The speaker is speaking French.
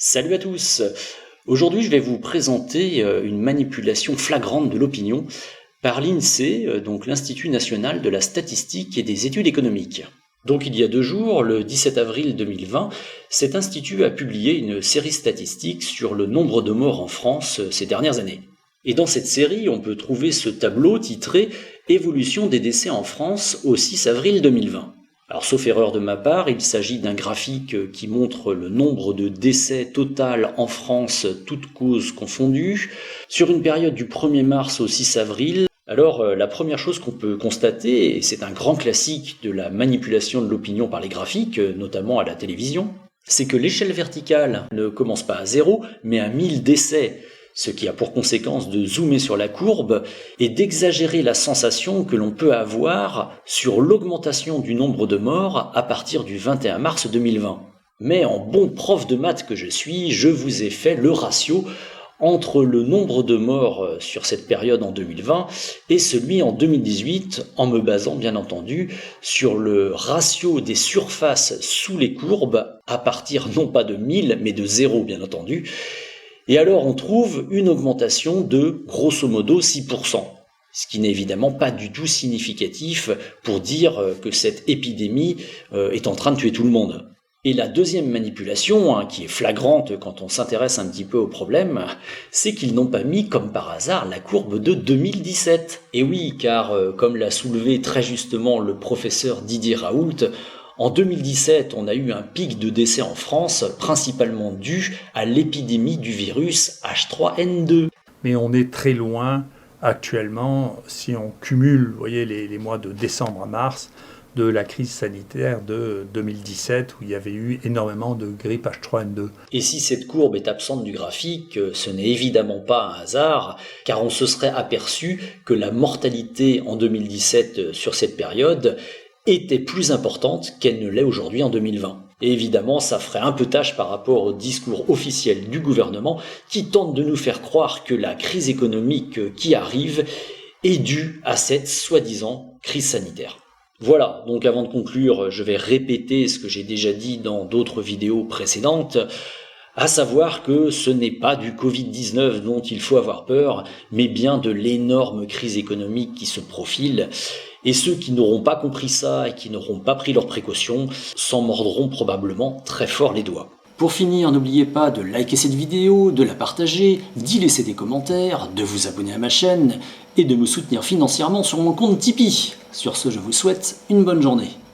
Salut à tous! Aujourd'hui, je vais vous présenter une manipulation flagrante de l'opinion par l'INSEE, donc l'Institut national de la statistique et des études économiques. Donc il y a 2 jours, le 17 avril 2020, cet institut a publié une série statistique sur le nombre de morts en France ces dernières années. Et dans cette série, on peut trouver ce tableau titré « Évolution des décès en France au 6 avril 2020 ». Alors, sauf erreur de ma part, il s'agit d'un graphique qui montre le nombre de décès total en France, toutes causes confondues, sur une période du 1er mars au 6 avril. Alors, la première chose qu'on peut constater, et c'est un grand classique de la manipulation de l'opinion par les graphiques, notamment à la télévision, c'est que l'échelle verticale ne commence pas à 0, mais à 1000 décès, ce qui a pour conséquence de zoomer sur la courbe et d'exagérer la sensation que l'on peut avoir sur l'augmentation du nombre de morts à partir du 21 mars 2020. Mais en bon prof de maths que je suis, je vous ai fait le ratio entre le nombre de morts sur cette période en 2020 et celui en 2018, en me basant bien entendu sur le ratio des surfaces sous les courbes à partir non pas de 1000 mais de 0 bien entendu. Et alors on trouve une augmentation de grosso modo 6%, ce qui n'est évidemment pas du tout significatif pour dire que cette épidémie est en train de tuer tout le monde. Et la deuxième manipulation, qui est flagrante quand on s'intéresse un petit peu au problème, c'est qu'ils n'ont pas mis comme par hasard la courbe de 2017. Et oui, car comme l'a soulevé très justement le professeur Didier Raoult, en 2017, on a eu un pic de décès en France, principalement dû à l'épidémie du virus H3N2. Mais on est très loin actuellement, si on cumule, vous voyez, les mois de décembre à mars, de la crise sanitaire de 2017 où il y avait eu énormément de grippe H3N2. Et si cette courbe est absente du graphique, ce n'est évidemment pas un hasard, car on se serait aperçu que la mortalité en 2017 sur cette période était plus importante qu'elle ne l'est aujourd'hui en 2020. Et évidemment, ça ferait un peu tâche par rapport au discours officiel du gouvernement qui tente de nous faire croire que la crise économique qui arrive est due à cette soi-disant crise sanitaire. Voilà, donc avant de conclure, je vais répéter ce que j'ai déjà dit dans d'autres vidéos précédentes, à savoir que ce n'est pas du Covid-19 dont il faut avoir peur, mais bien de l'énorme crise économique qui se profile. Et ceux qui n'auront pas compris ça et qui n'auront pas pris leurs précautions s'en mordront probablement très fort les doigts. Pour finir, n'oubliez pas de liker cette vidéo, de la partager, d'y laisser des commentaires, de vous abonner à ma chaîne et de me soutenir financièrement sur mon compte Tipeee. Sur ce, je vous souhaite une bonne journée.